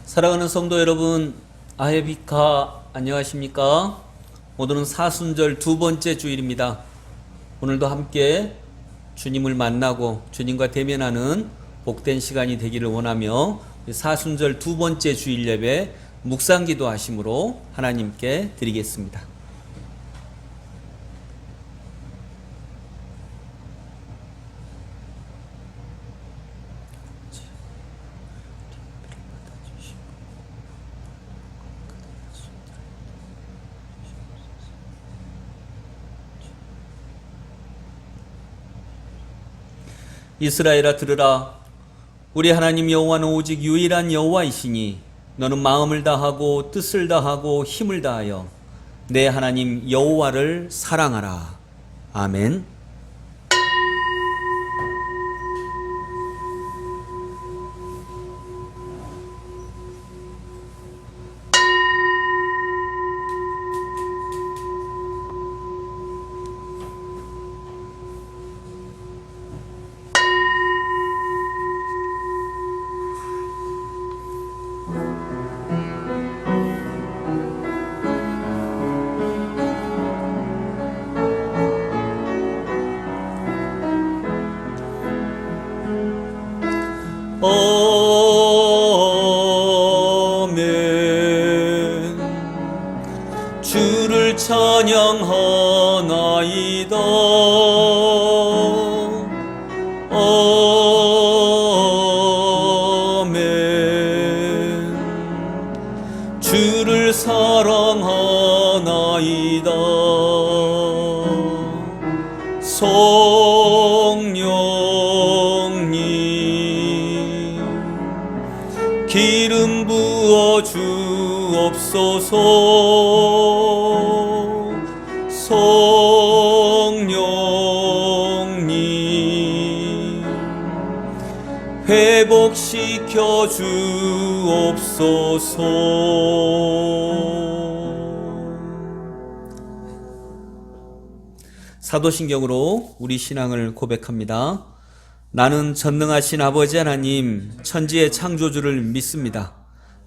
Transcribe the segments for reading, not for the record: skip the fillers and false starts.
사랑하는 성도 여러분, 아헤비카 안녕하십니까? 오늘은 사순절 두 번째 주일입니다. 오늘도 함께 주님을 만나고 주님과 대면하는 복된 시간이 되기를 원하며 사순절 두 번째 주일 예배 묵상기도 하심으로 하나님께 드리겠습니다. 이스라엘아 들으라. 우리 하나님 여호와는 오직 유일한 여호와이시니 너는 마음을 다하고 뜻을 다하고 힘을 다하여 내 하나님 여호와를 사랑하라. 아멘. 아멘. 주를 찬양하나이다. 아멘. 주를 사랑하나이다. 성령님 기름 부어 주옵소서. 성령님 회복시켜 주옵소서. 사도신경으로 우리 신앙을 고백합니다. 나는 전능하신 아버지 하나님 천지의 창조주를 믿습니다.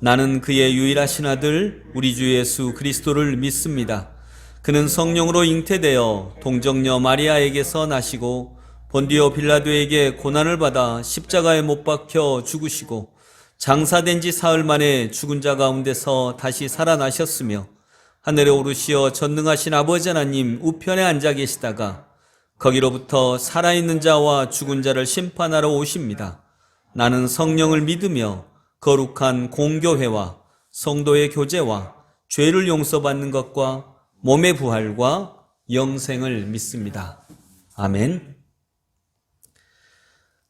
나는 그의 유일하신 아들 우리 주 예수 그리스도를 믿습니다. 그는 성령으로 잉태되어 동정녀 마리아에게서 나시고 본디오 빌라도에게 고난을 받아 십자가에 못 박혀 죽으시고 장사된 지 사흘 만에 죽은 자 가운데서 다시 살아나셨으며 하늘에 오르시어 전능하신 아버지 하나님 우편에 앉아 계시다가 거기로부터 살아있는 자와 죽은 자를 심판하러 오십니다. 나는 성령을 믿으며 거룩한 공교회와 성도의 교제와 죄를 용서받는 것과 몸의 부활과 영생을 믿습니다. 아멘.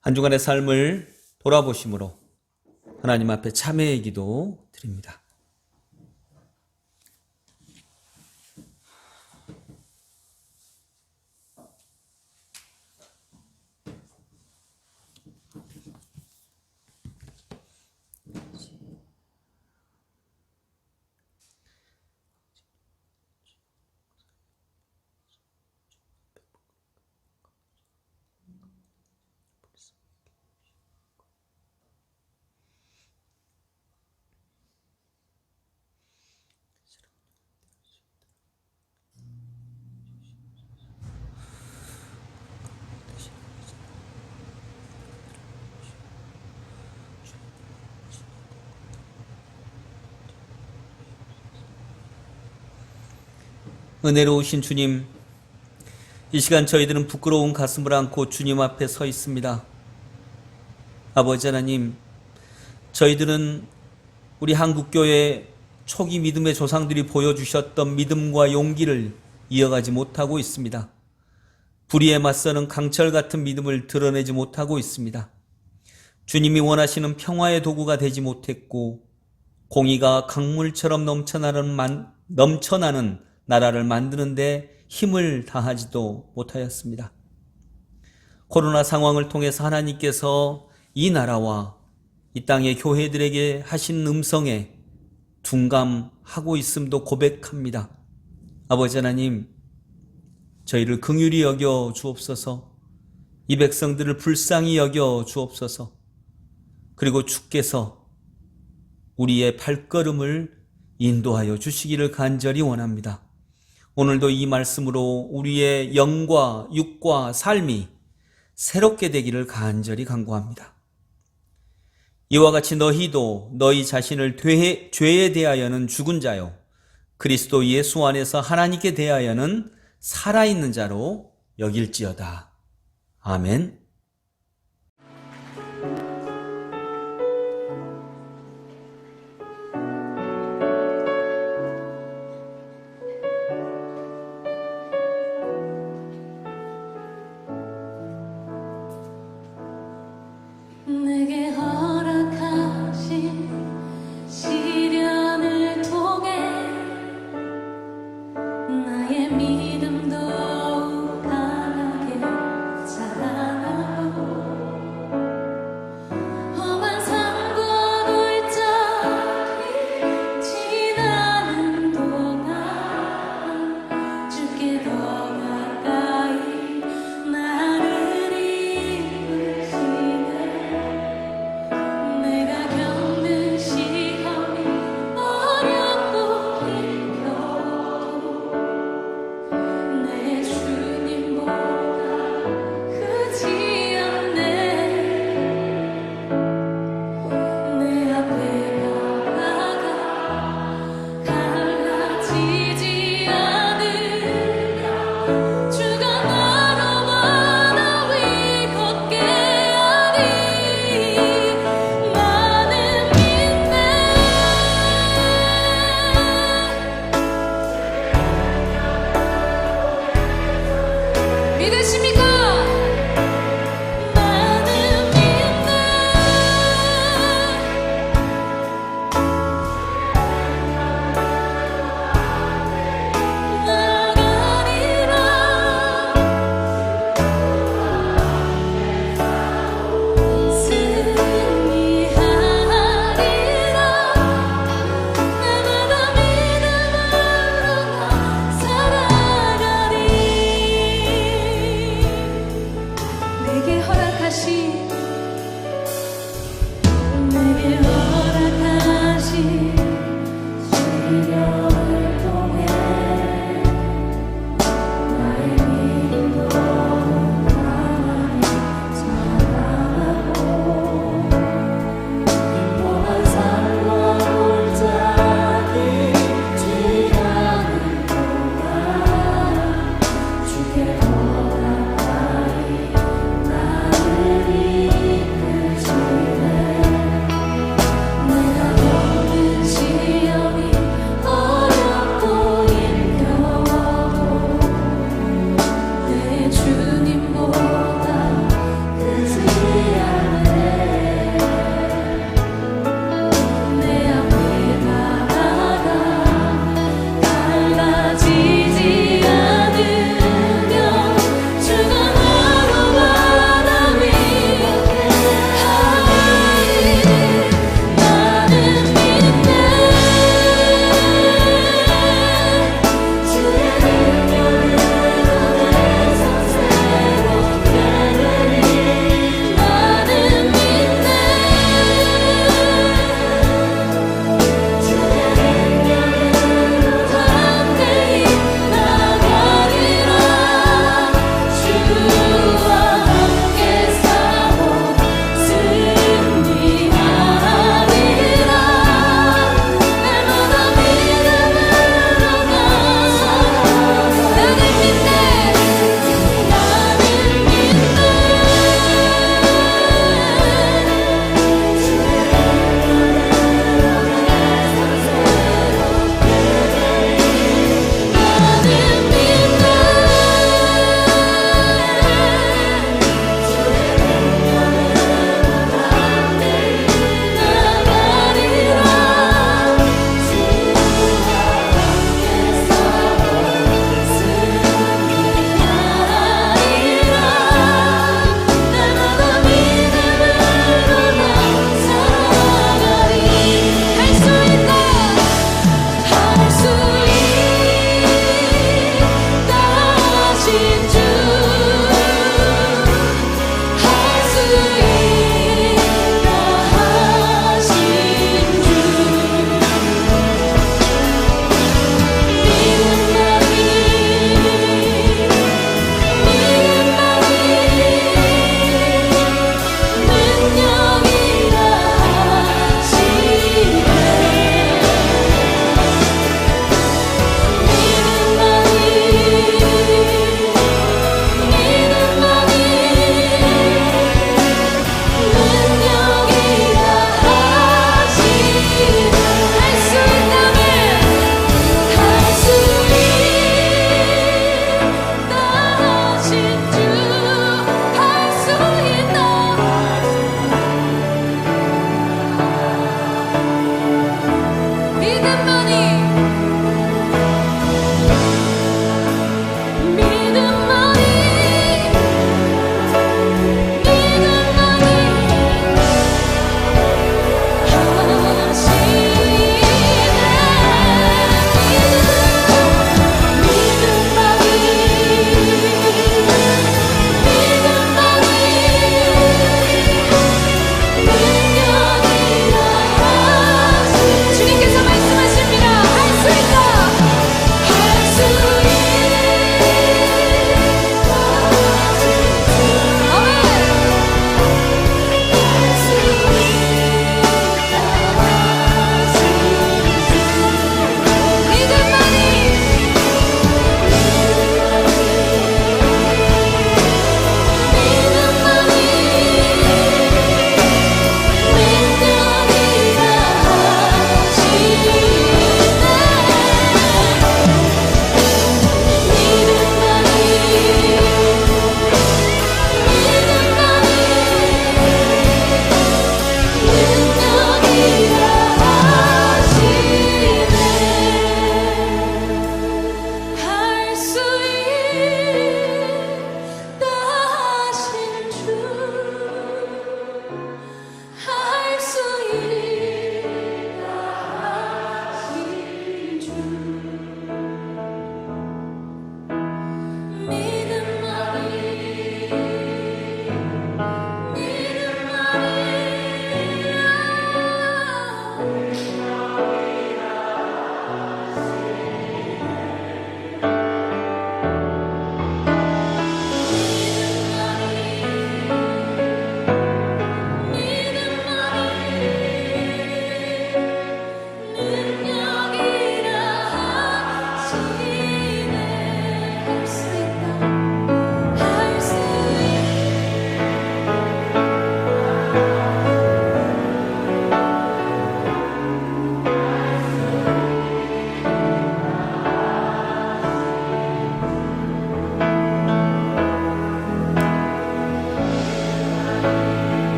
한 주간의 삶을 돌아보심으로 하나님 앞에 참회의 기도 드립니다. 은혜로우신 주님, 이 시간 저희들은 부끄러운 가슴을 안고 주님 앞에 서 있습니다. 아버지 하나님, 저희들은 우리 한국교회 초기 믿음의 조상들이 보여주셨던 믿음과 용기를 이어가지 못하고 있습니다. 불의에 맞서는 강철 같은 믿음을 드러내지 못하고 있습니다. 주님이 원하시는 평화의 도구가 되지 못했고 공의가 강물처럼 넘쳐나는 나라를 만드는데 힘을 다하지도 못하였습니다. 코로나 상황을 통해서 하나님께서 이 나라와 이 땅의 교회들에게 하신 음성에 둔감하고 있음도 고백합니다. 아버지 하나님, 저희를 긍휼히 여겨 주옵소서. 이 백성들을 불쌍히 여겨 주옵소서. 그리고 주께서 우리의 발걸음을 인도하여 주시기를 간절히 원합니다. 오늘도 이 말씀으로 우리의 영과 육과 삶이 새롭게 되기를 간절히 간구합니다. 이와 같이 너희도 너희 자신을 죄에 대하여는 죽은 자요 그리스도 예수 안에서 하나님께 대하여는 살아있는 자로 여길지어다. 아멘. 내게 허락하신 시련을 통해 나의 믿음 더욱 강하게 자라나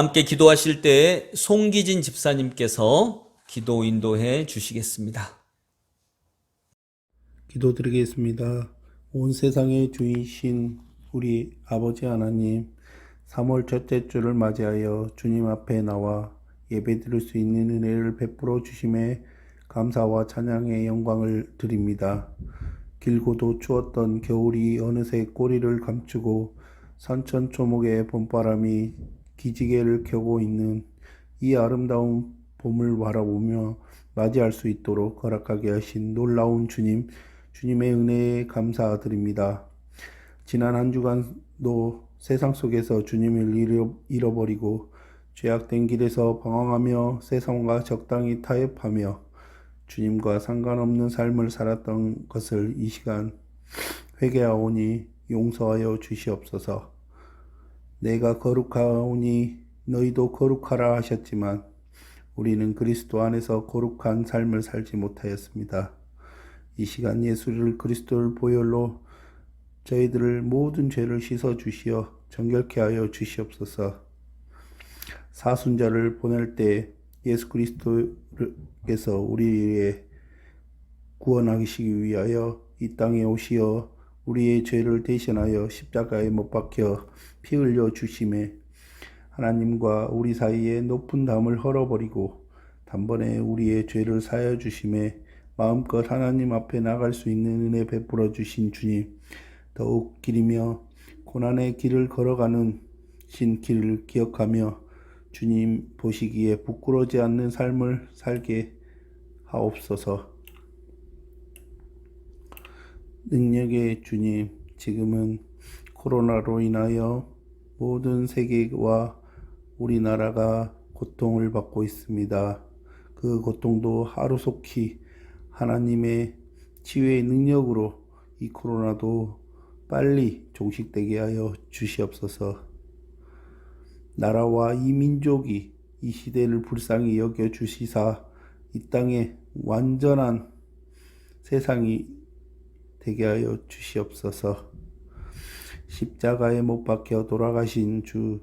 함께 기도하실 때 송기진 집사님께서 기도 인도해 주시겠습니다. 기도드리겠습니다. 온 세상의 주이신 우리 아버지 하나님, 3월 첫째 주를 맞이하여 주님 앞에 나와 예배드릴 수 있는 은혜를 베풀어 주심에 감사와 찬양의 영광을 드립니다. 길고도 추웠던 겨울이 어느새 꼬리를 감추고 산천초목의 봄바람이 기지개를 켜고 있는 이 아름다운 봄을 바라보며 맞이할 수 있도록 허락하게 하신 놀라운 주님, 주님의 은혜에 감사드립니다. 지난 한 주간도 세상 속에서 주님을 잃어버리고 죄악된 길에서 방황하며 세상과 적당히 타협하며 주님과 상관없는 삶을 살았던 것을 이 시간 회개하오니 용서하여 주시옵소서. 내가 거룩하오니 너희도 거룩하라 하셨지만 우리는 그리스도 안에서 거룩한 삶을 살지 못하였습니다. 이 시간 예수를 그리스도를 보혈로 저희들을 모든 죄를 씻어 주시어 정결케 하여 주시옵소서. 사순자를 보낼 때 예수 그리스도께서 우리의 구원하시기 위하여 이 땅에 오시어 우리의 죄를 대신하여 십자가에 못 박혀 피 흘려 주심에 하나님과 우리 사이에 높은 담을 헐어버리고 단번에 우리의 죄를 사하여 주심에 마음껏 하나님 앞에 나갈 수 있는 은혜 베풀어 주신 주님, 더욱 길이며 고난의 길을 걸어가는 신 길을 기억하며 주님 보시기에 부끄러지 않는 삶을 살게 하옵소서. 능력의 주님, 지금은 코로나로 인하여 모든 세계와 우리나라가 고통을 받고 있습니다. 그 고통도 하루속히 하나님의 치유의 능력으로 이 코로나도 빨리 종식되게 하여 주시옵소서. 나라와 이 민족이 이 시대를 불쌍히 여겨 주시사 이 땅에 완전한 세상이 되게 하여 주시옵소서. 십자가에 못 박혀 돌아가신 주,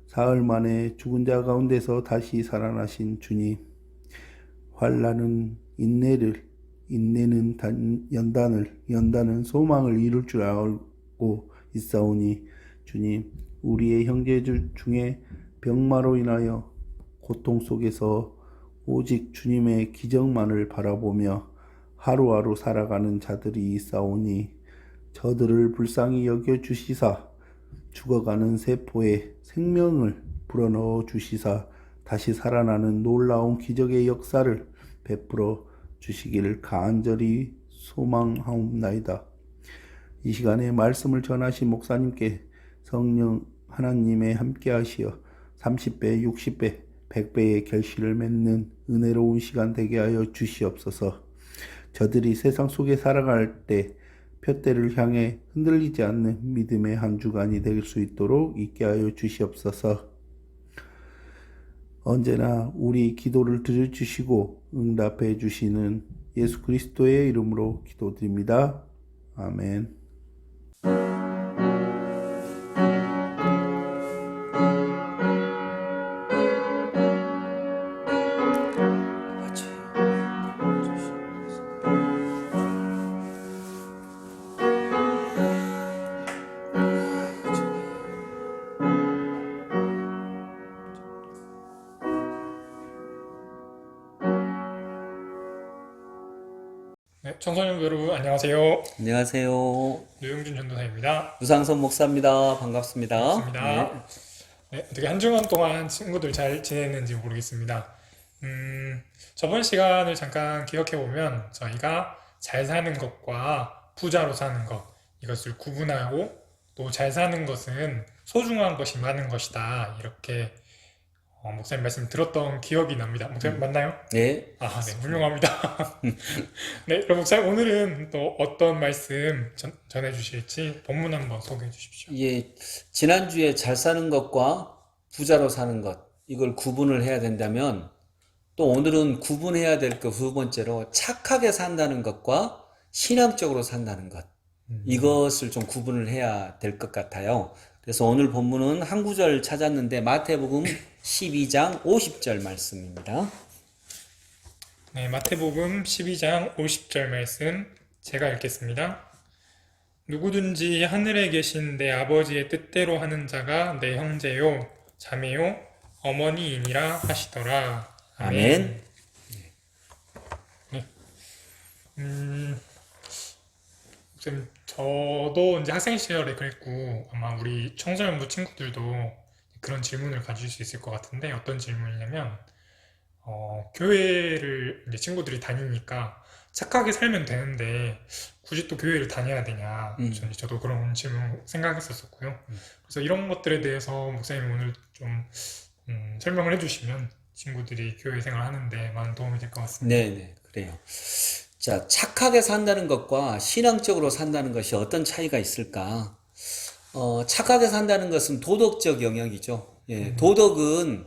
사흘 만에 죽은 자 가운데서 다시 살아나신 주님, 환난은 인내는 연단은 소망을 이룰 줄 알고 있사오니 주님, 우리의 형제들 중에 병마로 인하여 고통 속에서 오직 주님의 기적만을 바라보며 하루하루 살아가는 자들이 있사오니 저들을 불쌍히 여겨 주시사 죽어가는 세포에 생명을 불어넣어 주시사 다시 살아나는 놀라운 기적의 역사를 베풀어 주시기를 간절히 소망하옵나이다. 이 시간에 말씀을 전하신 목사님께 성령 하나님의 함께 하시어 30배, 60배, 100배의 결실을 맺는 은혜로운 시간 되게 하여 주시옵소서. 저들이 세상 속에 살아갈 때 표대를 향해 흔들리지 않는 믿음의 한 주간이 될 수 있도록 있게 하여 주시옵소서. 언제나 우리 기도를 들어주시고 응답해 주시는 예수 그리스도의 이름으로 기도드립니다. 아멘. 네, 청소년 여러분 안녕하세요. 안녕하세요. 노영준 전도사입니다. 유상선 목사입니다. 반갑습니다. 반갑습니다. 네, 어떻게 한 주간 동안 친구들 잘 지냈는지 모르겠습니다. 저번 시간을 잠깐 기억해보면 저희가 잘 사는 것과 부자로 사는 것, 이것을 구분하고 또 잘 사는 것은 소중한 것이 많은 것이다. 이렇게 목사님 말씀 들었던 기억이 납니다. 목사님 맞나요? 네. 아, 네, 훌륭합니다. 네, 그럼 목사님 오늘은 또 어떤 말씀 전해주실지 본문 한번 소개해 주십시오. 예, 지난주에 잘 사는 것과 부자로 사는 것, 이걸 구분을 해야 된다면 또 오늘은 구분해야 될 그 두 번째로 착하게 산다는 것과 신앙적으로 산다는 것, 이것을 좀 구분을 해야 될 것 같아요. 그래서 오늘 본문은 한 구절 찾았는데 마태복음 12장 50절 말씀입니다. 네, 마태복음 12장 50절 말씀 제가 읽겠습니다. 누구든지 하늘에 계신 내 아버지의 뜻대로 하는 자가 내 형제요, 자매요, 어머니이니라 하시더라. 아멘. 네. 쌤, 저도 이제 학생 시절에 그랬고 아마 우리 청소년부 친구들도 그런 질문을 가질 수 있을 것 같은데 어떤 질문이냐면 교회를 이제 친구들이 다니니까 착하게 살면 되는데 굳이 또 교회를 다녀야 되냐. 저도 그런 질문 생각했었었고요. 그래서 이런 것들에 대해서 목사님 오늘 좀 설명을 해주시면 친구들이 교회 생활하는데 많은 도움이 될 것 같습니다. 네네, 그래요. 자, 착하게 산다는 것과 신앙적으로 산다는 것이 어떤 차이가 있을까? 착하게 산다는 것은 도덕적 영역이죠. 예, 도덕은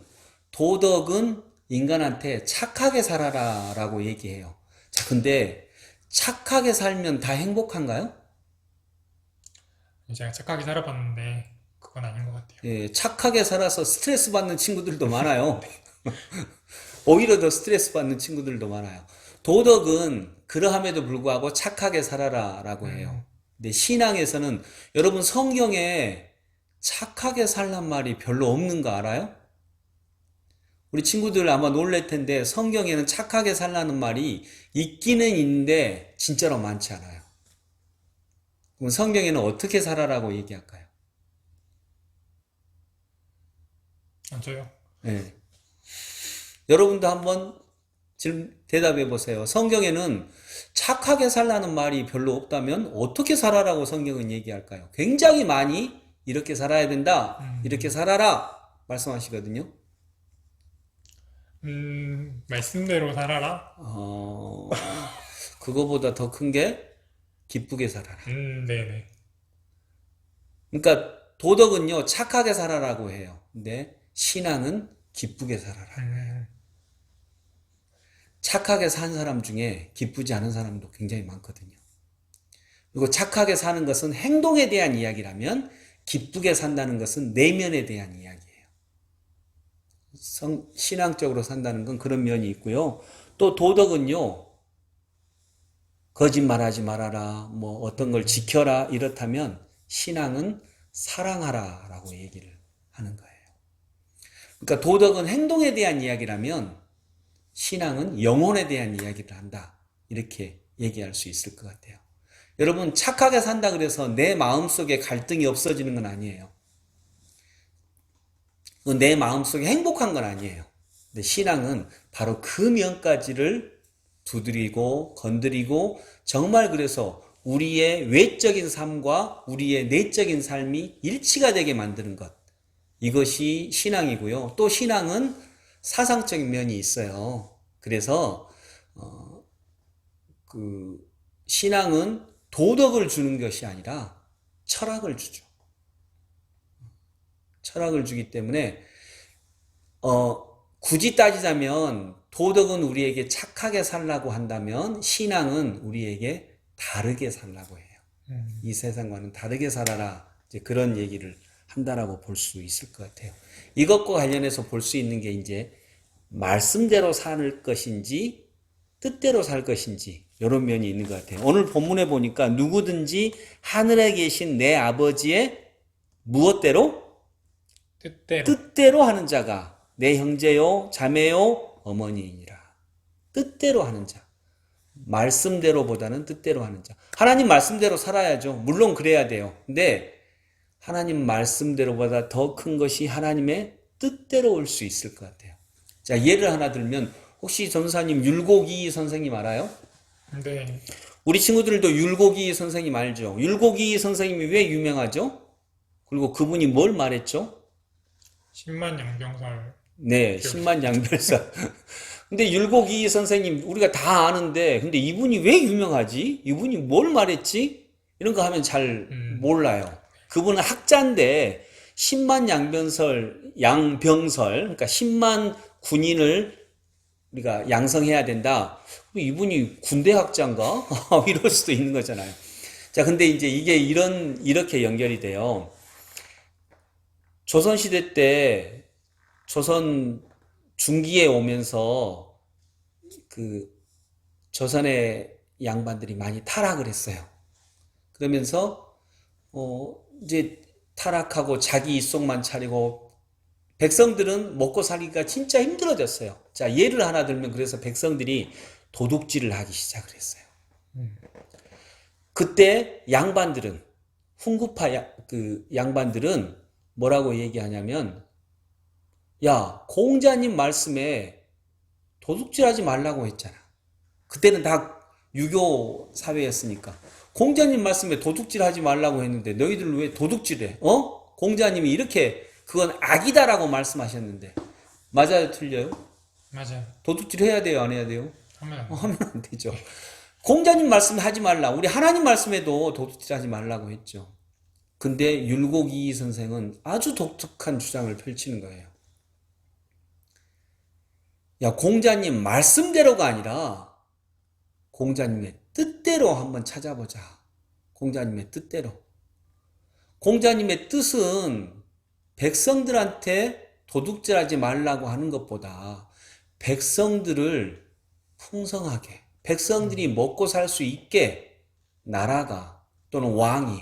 인간한테 착하게 살아라라고 얘기해요. 자, 근데 착하게 살면 다 행복한가요? 제가 착하게 살아봤는데 그건 아닌 것 같아요. 예, 착하게 살아서 스트레스 받는 친구들도 많아요. 오히려 더 스트레스 받는 친구들도 많아요. 도덕은 그러함에도 불구하고 착하게 살아라라고 해요. 근데 신앙에서는 여러분 성경에 착하게 살란 말이 별로 없는 거 알아요? 우리 친구들 아마 놀랄 텐데 성경에는 착하게 살라는 말이 있기는 있는데 진짜로 많지 않아요. 그럼 성경에는 어떻게 살아라고 얘기할까요? 저요? 네. 여러분도 한번 대답해 보세요. 성경에는 착하게 살라는 말이 별로 없다면 어떻게 살아라고 성경은 얘기할까요? 굉장히 많이 이렇게 살아야 된다, 이렇게 살아라 말씀하시거든요. 말씀대로 살아라? 그거보다 더 큰 게 기쁘게 살아라. 네네. 그러니까 도덕은요, 착하게 살아라고 해요. 근데 신앙은 기쁘게 살아라. 착하게 산 사람 중에 기쁘지 않은 사람도 굉장히 많거든요. 그리고 착하게 사는 것은 행동에 대한 이야기라면 기쁘게 산다는 것은 내면에 대한 이야기예요. 신앙적으로 산다는 건 그런 면이 있고요. 또 도덕은요, 거짓말하지 말아라, 뭐 어떤 걸 지켜라 이렇다면 신앙은 사랑하라 라고 얘기를 하는 거예요. 그러니까 도덕은 행동에 대한 이야기라면 신앙은 영혼에 대한 이야기를 한다. 이렇게 얘기할 수 있을 것 같아요. 여러분, 착하게 산다 그래서 내 마음속에 갈등이 없어지는 건 아니에요. 내 마음속에 행복한 건 아니에요. 근데 신앙은 바로 그 면까지를 두드리고 건드리고 정말 그래서 우리의 외적인 삶과 우리의 내적인 삶이 일치가 되게 만드는 것. 이것이 신앙이고요. 또 신앙은 사상적인 면이 있어요. 그래서 신앙은 도덕을 주는 것이 아니라 철학을 주죠. 철학을 주기 때문에 굳이 따지자면 도덕은 우리에게 착하게 살라고 한다면 신앙은 우리에게 다르게 살라고 해요. 이 세상과는 다르게 살아라. 이제 그런 얘기를 한다라고 볼 수 있을 것 같아요. 이것과 관련해서 볼 수 있는 게 이제 말씀대로 살 것인지 뜻대로 살 것인지 이런 면이 있는 것 같아요. 오늘 본문에 보니까 누구든지 하늘에 계신 내 아버지의 무엇대로? 뜻대로 하는 자가 내 형제요 자매요 어머니이니라. 뜻대로 하는 자. 말씀대로보다는 뜻대로 하는 자. 하나님 말씀대로 살아야죠. 물론 그래야 돼요. 근데 하나님 말씀대로보다 더 큰 것이 하나님의 뜻대로 올 수 있을 것 같아요. 자, 예를 하나 들면 혹시 전사님 율곡이 선생님 알아요? 네. 우리 친구들도 율곡이 선생님 알죠? 율곡이 선생님이 왜 유명하죠? 그리고 그분이 뭘 말했죠? 10만 양병설. 네, 10만 양별설. 근데 율곡이 선생님 우리가 다 아는데 근데 이분이 왜 유명하지? 이분이 뭘 말했지? 이런 거 하면 잘 몰라요. 그분은 학자인데 10만 양병설, 그러니까 10만 군인을 우리가 양성해야 된다. 이분이 군대 학자인가? 이럴 수도 있는 거잖아요. 자, 근데 이제 이게 이렇게 연결이 돼요. 조선시대 때 조선 중기에 오면서 그 조선의 양반들이 많이 타락을 했어요. 그러면서 이제 타락하고 자기 입속만 차리고 백성들은 먹고 살기가 진짜 힘들어졌어요. 자, 예를 하나 들면 그래서 백성들이 도둑질을 하기 시작을 했어요. 그때 양반들은 그 양반들은 뭐라고 얘기하냐면 야, 공자님 말씀에 도둑질하지 말라고 했잖아. 그때는 다 유교 사회였으니까 공자님 말씀에 도둑질하지 말라고 했는데 너희들 왜 도둑질해? 공자님이 이렇게 그건 악이다라고 말씀하셨는데 맞아요, 틀려요? 맞아요. 도둑질 해야 돼요, 안 해야 돼요? 하면 안 돼요. 하면 안 되죠. 공자님 말씀 하지 말라. 우리 하나님 말씀에도 도둑질 하지 말라고 했죠. 근데 율곡이 선생은 아주 독특한 주장을 펼치는 거예요. 야, 공자님 말씀대로가 아니라 공자님의 뜻대로 한번 찾아보자. 공자님의 뜻대로. 공자님의 뜻은 백성들한테 도둑질하지 말라고 하는 것보다 백성들을 풍성하게, 백성들이 먹고 살 수 있게 나라가 또는 왕이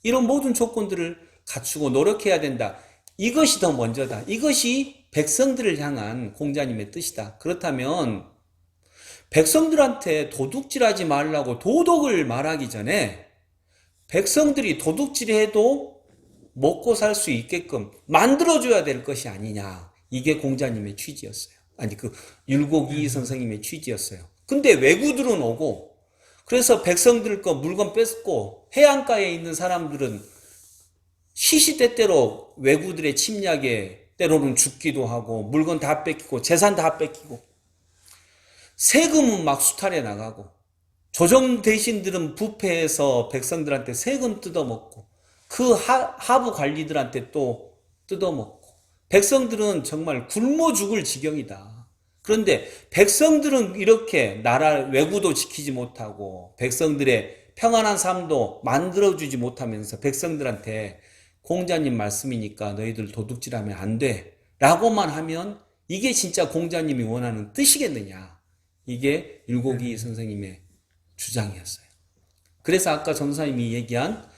이런 모든 조건들을 갖추고 노력해야 된다. 이것이 더 먼저다. 이것이 백성들을 향한 공자님의 뜻이다. 그렇다면 백성들한테 도둑질하지 말라고 도덕을 말하기 전에 백성들이 도둑질해도 먹고 살 수 있게끔 만들어줘야 될 것이 아니냐. 이게 공자님의 취지였어요. 아니, 율곡이 선생님의 취지였어요. 근데 왜구들은 오고, 그래서 백성들 거 물건 뺏고, 해안가에 있는 사람들은 시시때때로 왜구들의 침략에 때로는 죽기도 하고, 물건 다 뺏기고, 재산 다 뺏기고, 세금은 막 수탈해 나가고, 조정 대신들은 부패해서 백성들한테 세금 뜯어먹고, 그 하부 관리들한테 또 뜯어먹고, 백성들은 정말 굶어 죽을 지경이다. 그런데 백성들은 이렇게 나라 왜구도 지키지 못하고 백성들의 평안한 삶도 만들어주지 못하면서 백성들한테 공자님 말씀이니까 너희들 도둑질하면 안 돼 라고만 하면 이게 진짜 공자님이 원하는 뜻이겠느냐. 이게 율곡이 선생님의 주장이었어요. 그래서 아까 전사님이 얘기한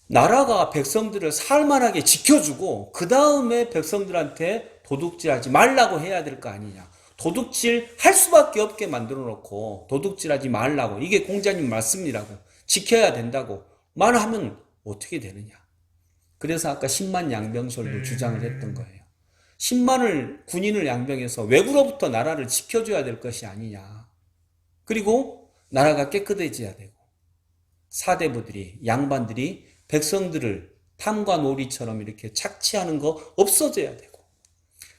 나라가 백성들을 살만하게 지켜주고 그 다음에 백성들한테 도둑질하지 말라고 해야 될 거 아니냐. 도둑질 할 수밖에 없게 만들어 놓고 도둑질하지 말라고, 이게 공자님 말씀이라고, 지켜야 된다고 말하면 어떻게 되느냐. 그래서 아까 10만 양병설도 주장을 했던 거예요. 10만을 군인을 양병해서 외구로부터 나라를 지켜줘야 될 것이 아니냐. 그리고 나라가 깨끗해져야 되고 사대부들이, 양반들이 백성들을 탐과 놀이처럼 이렇게 착취하는 거 없어져야 되고,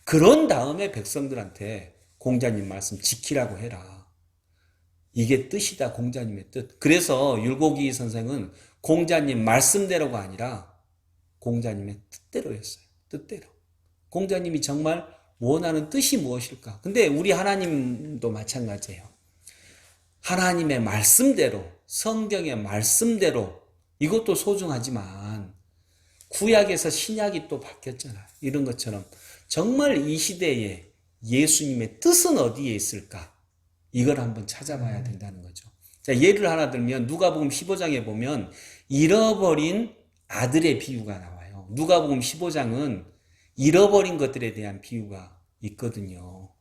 그런 다음에 백성들한테 공자님 말씀 지키라고 해라. 이게 뜻이다, 공자님의 뜻. 그래서 율곡이 선생은 공자님 말씀대로가 아니라 공자님의 뜻대로였어요. 뜻대로. 공자님이 정말 원하는 뜻이 무엇일까? 근데 우리 하나님도 마찬가지예요. 하나님의 말씀대로, 성경의 말씀대로, 이것도 소중하지만 구약에서 신약이 또 바뀌었잖아요. 이런 것처럼 정말 이 시대에 예수님의 뜻은 어디에 있을까? 이걸 한번 찾아봐야 된다는 거죠. 자, 예를 하나 들면 누가복음 15장에 보면 잃어버린 아들의 비유가 나와요. 누가복음 15장은 잃어버린 것들에 대한 비유가 있거든요.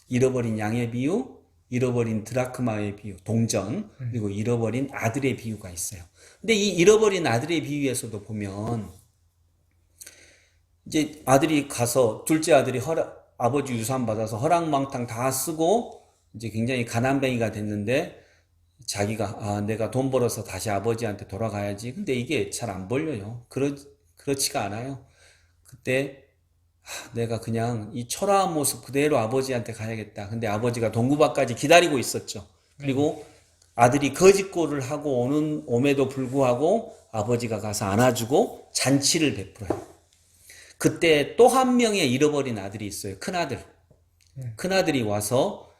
잃어버린 양의 비유, 잃어버린 드라크마의 비유, 동전, 그리고 잃어버린 아들의 비유가 있어요. 근데 이 잃어버린 아들의 비유에서도 보면 이제 아들이 가서 둘째 아들이 아버지 유산 받아서 허랑망탕 다 쓰고 이제 굉장히 가난뱅이가 됐는데 자기가 내가 돈 벌어서 다시 아버지한테 돌아가야지. 근데 이게 잘 안 벌려요. 그렇지가 않아요. 그때 내가 그냥 이 초라한 모습 그대로 아버지한테 가야겠다. 근데 아버지가 동구밭까지 기다리고 있었죠. 그리고 아들이 거짓골을 하고 옴에도 불구하고 아버지가 가서 안아주고 잔치를 베풀어요. 그때 또 한 명의 잃어버린 아들이 있어요. 큰아들. 큰아들이 와서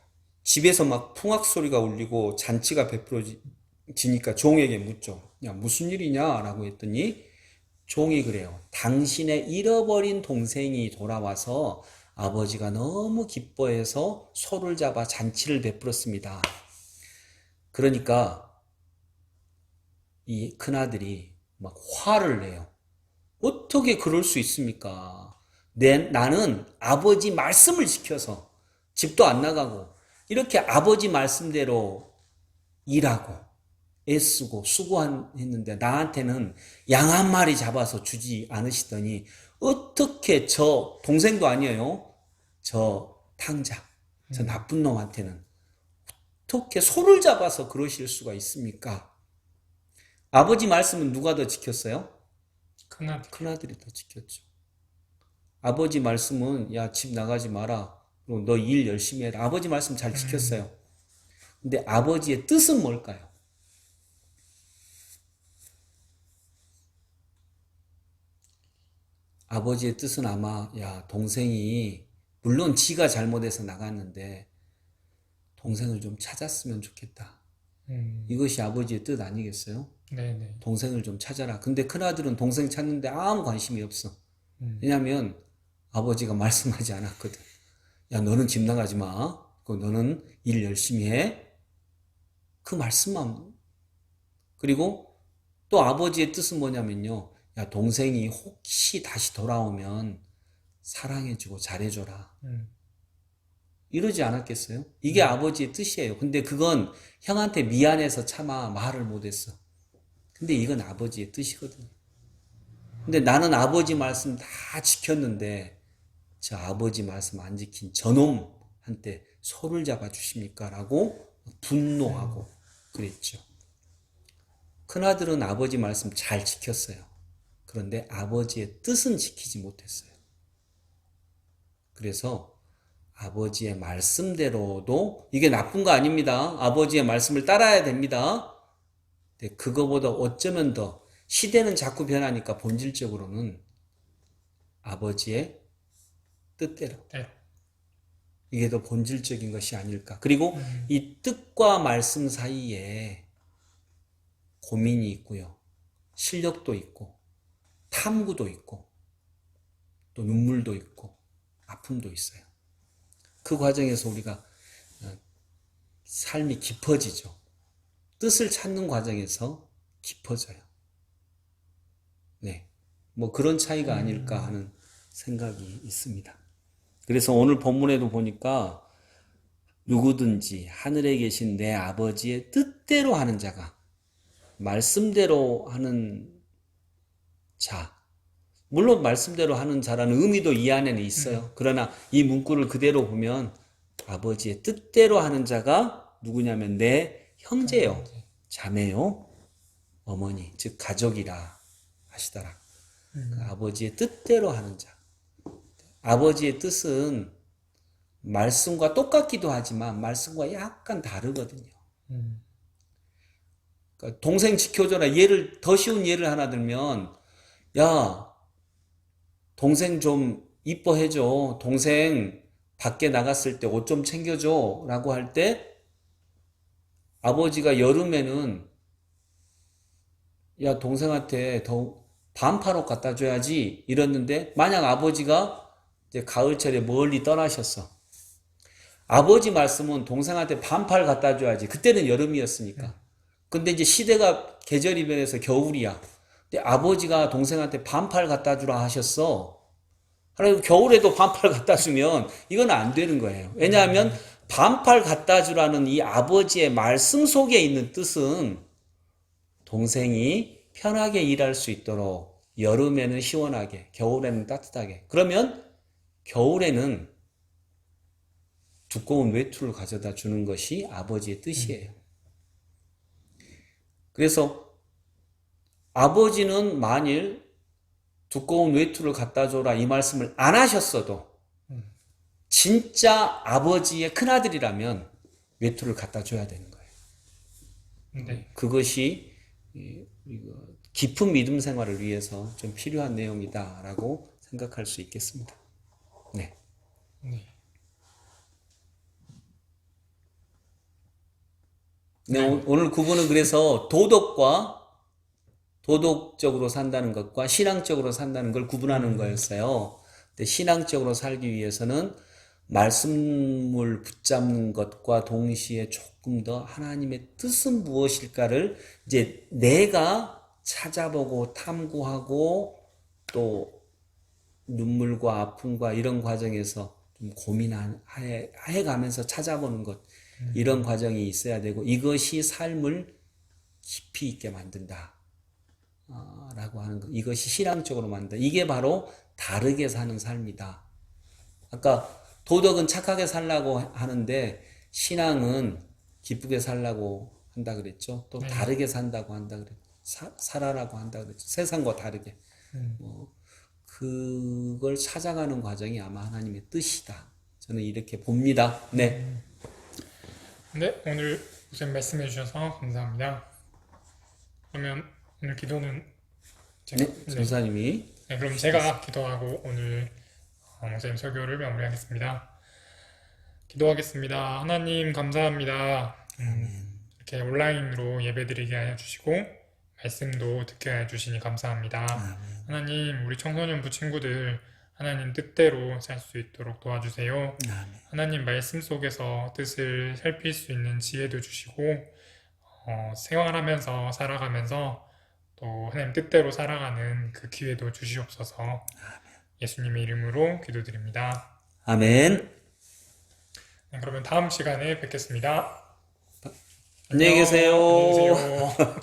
집에서 막 풍악 소리가 울리고 잔치가 베풀어지니까 종에게 묻죠. 야, 무슨 일이냐? 라고 했더니 종이 그래요. 당신의 잃어버린 동생이 돌아와서 아버지가 너무 기뻐해서 소를 잡아 잔치를 베풀었습니다. 그러니까 이 큰아들이 막 화를 내요. 어떻게 그럴 수 있습니까? 나는 아버지 말씀을 지켜서 집도 안 나가고 이렇게 아버지 말씀대로 일하고 애쓰고 수고했는데 나한테는 양 한 마리 잡아서 주지 않으시더니 어떻게 저 동생도 아니에요. 저 탕자, 저 나쁜 놈한테는 어떻게 소를 잡아서 그러실 수가 있습니까? 아버지 말씀은 누가 더 지켰어요? 큰아들. 큰아들이 더 지켰죠. 아버지 말씀은 야, 집 나가지 마라. 너 일 열심히 해라. 아버지 말씀 잘 지켰어요. 근데 아버지의 뜻은 뭘까요? 아버지의 뜻은 아마 야, 동생이 물론 지가 잘못해서 나갔는데 동생을 좀 찾았으면 좋겠다. 이것이 아버지의 뜻 아니겠어요? 네네. 동생을 좀 찾아라. 근데 큰아들은 동생 찾는데 아무 관심이 없어. 왜냐하면 아버지가 말씀하지 않았거든. 야, 너는 집 나가지 마. 너는 일 열심히 해. 그 말씀만. 그리고 또 아버지의 뜻은 뭐냐면요. 야, 동생이 혹시 다시 돌아오면 사랑해주고 잘해줘라. 이러지 않았겠어요? 이게 아버지의 뜻이에요. 근데 그건 형한테 미안해서 차마 말을 못했어. 근데 이건 아버지의 뜻이거든요. 근데 나는 아버지 말씀 다 지켰는데 저 아버지 말씀 안 지킨 저놈한테 소를 잡아 주십니까? 라고 분노하고 그랬죠. 큰아들은 아버지 말씀 잘 지켰어요. 그런데 아버지의 뜻은 지키지 못했어요. 그래서 아버지의 말씀대로도 이게 나쁜 거 아닙니다. 아버지의 말씀을 따라야 됩니다. 근데 그거보다 어쩌면 더 시대는 자꾸 변하니까 본질적으로는 아버지의 뜻대로 네. 이게 더 본질적인 것이 아닐까. 그리고 이 뜻과 말씀 사이에 고민이 있고요. 실력도 있고 탐구도 있고 또 눈물도 있고 아픔도 있어요. 그 과정에서 우리가 삶이 깊어지죠. 뜻을 찾는 과정에서 깊어져요. 네. 뭐 그런 차이가 아닐까 하는 생각이 있습니다. 그래서 오늘 본문에도 보니까 누구든지 하늘에 계신 내 아버지의 뜻대로 하는 자가 말씀대로 하는 자, 물론 말씀대로 하는 자라는 의미도 이 안에는 있어요. 그러나 이 문구를 그대로 보면 아버지의 뜻대로 하는 자가 누구냐면 내 형제요, 자매요, 어머니, 즉 가족이라 하시더라. 그 아버지의 뜻대로 하는 자. 아버지의 뜻은 말씀과 똑같기도 하지만 말씀과 약간 다르거든요. 그러니까 동생 지켜줘라. 예를 더 쉬운 예를 하나 들면 야, 동생 좀 이뻐해줘. 동생 밖에 나갔을 때 옷 좀 챙겨줘. 라고 할 때 아버지가 여름에는 야, 동생한테 더 반팔옷 갖다 줘야지 이랬는데 만약 아버지가 이제 가을철에 멀리 떠나셨어. 아버지 말씀은 동생한테 반팔 갖다 줘야지. 그때는 여름이었으니까. 근데 이제 시대가 계절이 변해서 겨울이야. 근데 아버지가 동생한테 반팔 갖다 주라 하셨어. 그리고 겨울에도 반팔 갖다 주면 이건 안 되는 거예요. 왜냐하면 반팔 갖다 주라는 이 아버지의 말씀 속에 있는 뜻은 동생이 편하게 일할 수 있도록 여름에는 시원하게, 겨울에는 따뜻하게. 그러면 겨울에는 두꺼운 외투를 가져다 주는 것이 아버지의 뜻이에요. 그래서 아버지는 만일 두꺼운 외투를 갖다 줘라 이 말씀을 안 하셨어도 진짜 아버지의 큰아들이라면 외투를 갖다 줘야 되는 거예요. 네. 그것이 깊은 믿음 생활을 위해서 좀 필요한 내용이다라고 생각할 수 있겠습니다. 네. 네. 네, 오늘 구분은 그래서 도덕과 도덕적으로 산다는 것과 신앙적으로 산다는 걸 구분하는 거였어요. 근데 신앙적으로 살기 위해서는 말씀을 붙잡는 것과 동시에 조금 더 하나님의 뜻은 무엇일까를 이제 내가 찾아보고 탐구하고 또 눈물과 아픔과 이런 과정에서 좀 고민해 가면서 찾아보는 것, 이런 과정이 있어야 되고, 이것이 삶을 깊이 있게 만든다 라고 하는 것, 이것이 신앙적으로 만든다. 이게 바로 다르게 사는 삶이다. 아까 도덕은 착하게 살라고 하는데 신앙은 기쁘게 살라고 한다 그랬죠. 또 다르게 산다고 한다 그랬죠. 살아라고 한다 그랬죠. 세상과 다르게. 그걸 찾아가는 과정이 아마 하나님의 뜻이다. 저는 이렇게 봅니다. 네. 네, 오늘 우선 말씀해 주셔서 감사합니다. 그러면 오늘 기도는 제가, 네, 전사님이. 네, 그럼 제가 기도하고 오늘 목사님 설교를 마무리하겠습니다. 기도하겠습니다. 하나님 감사합니다. 이렇게 온라인으로 예배드리게 하여 주시고 말씀도 듣게 하여 주시니 감사합니다. 하나님, 우리 청소년부 친구들 하나님 뜻대로 살 수 있도록 도와주세요. 하나님 말씀 속에서 뜻을 살필 수 있는 지혜도 주시고 생활하면서 살아가면서 또 하나님 뜻대로 살아가는 그 기회도 주시옵소서. 예수님의 이름으로 기도드립니다. 아멘. 네, 그러면 다음 시간에 뵙겠습니다. 안녕히 계세요. 안녕히 계세요.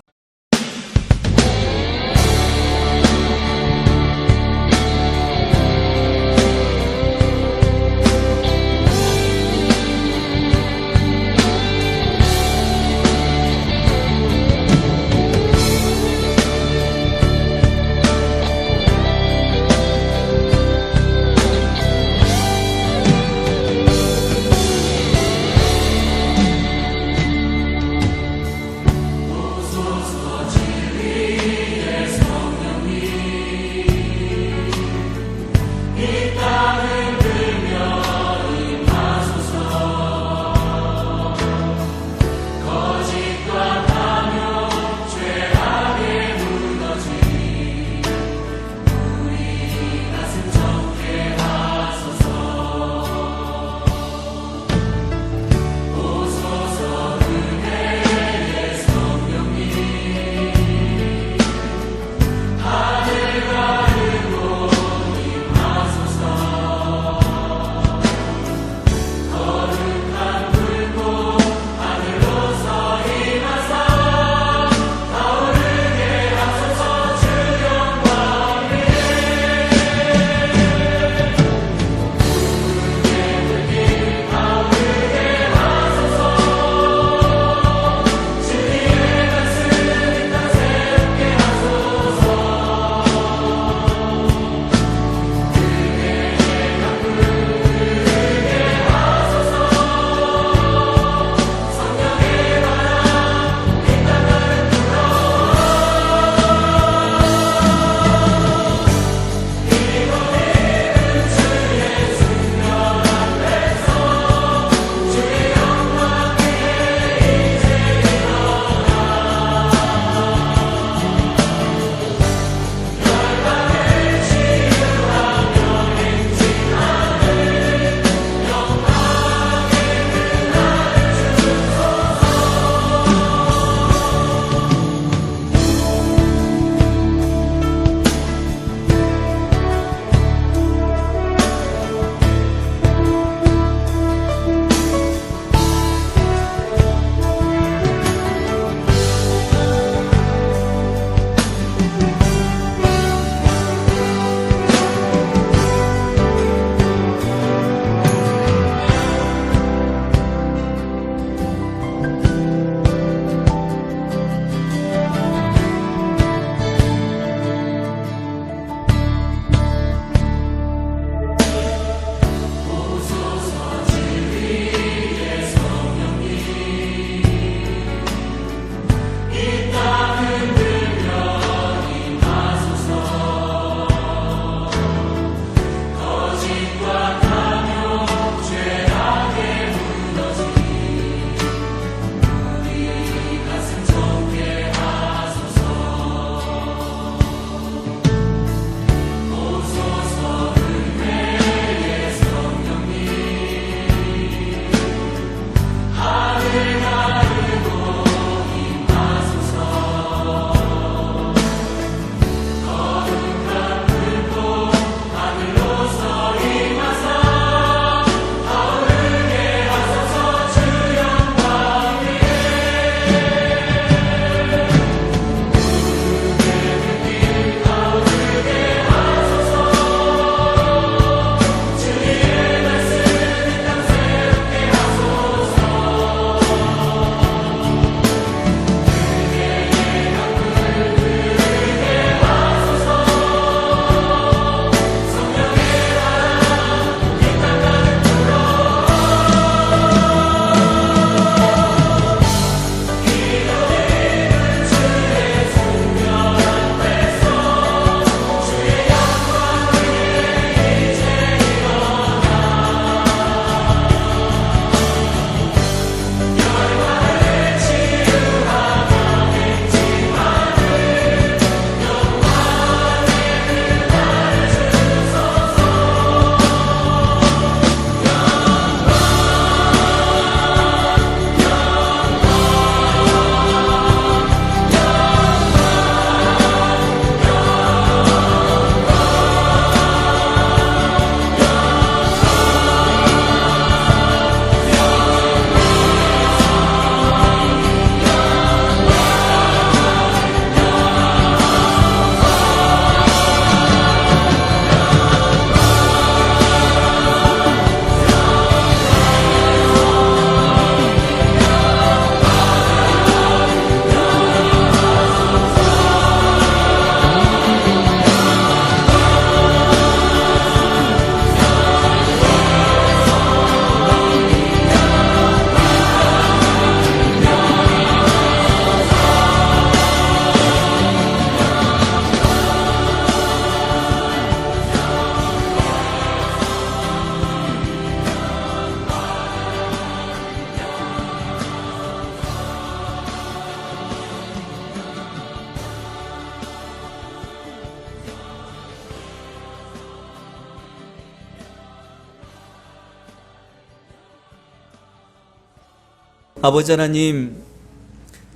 아버지 하나님,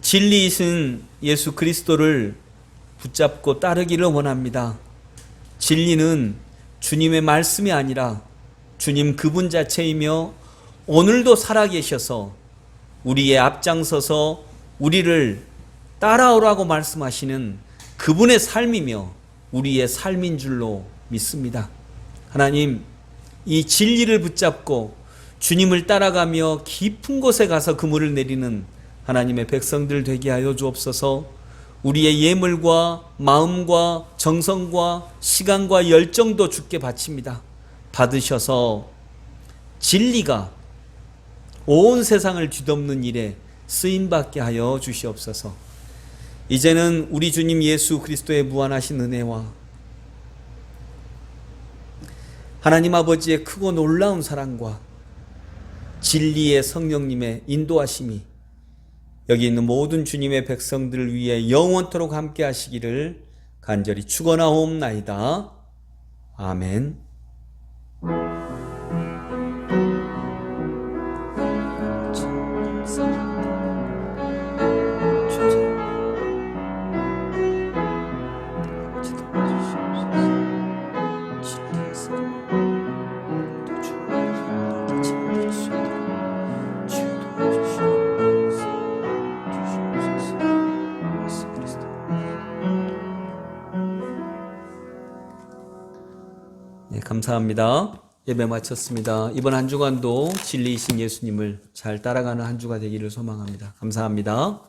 진리이신 예수 그리스도를 붙잡고 따르기를 원합니다. 진리는 주님의 말씀이 아니라 주님 그분 자체이며 오늘도 살아계셔서 우리의 앞장서서 우리를 따라오라고 말씀하시는 그분의 삶이며 우리의 삶인 줄로 믿습니다. 하나님, 이 진리를 붙잡고 주님을 따라가며 깊은 곳에 가서 그물을 내리는 하나님의 백성들 되게 하여 주옵소서. 우리의 예물과 마음과 정성과 시간과 열정도 주께 바칩니다. 받으셔서 진리가 온 세상을 뒤덮는 일에 쓰임받게 하여 주시옵소서. 이제는 우리 주님 예수 그리스도의 무한하신 은혜와 하나님 아버지의 크고 놀라운 사랑과 진리의 성령님의 인도하심이 여기 있는 모든 주님의 백성들을 위해 영원토록 함께 하시기를 간절히 축원하옵나이다. 아멘. 네, 감사합니다. 예배 마쳤습니다. 이번 한 주간도 진리이신 예수님을 잘 따라가는 한 주가 되기를 소망합니다. 감사합니다.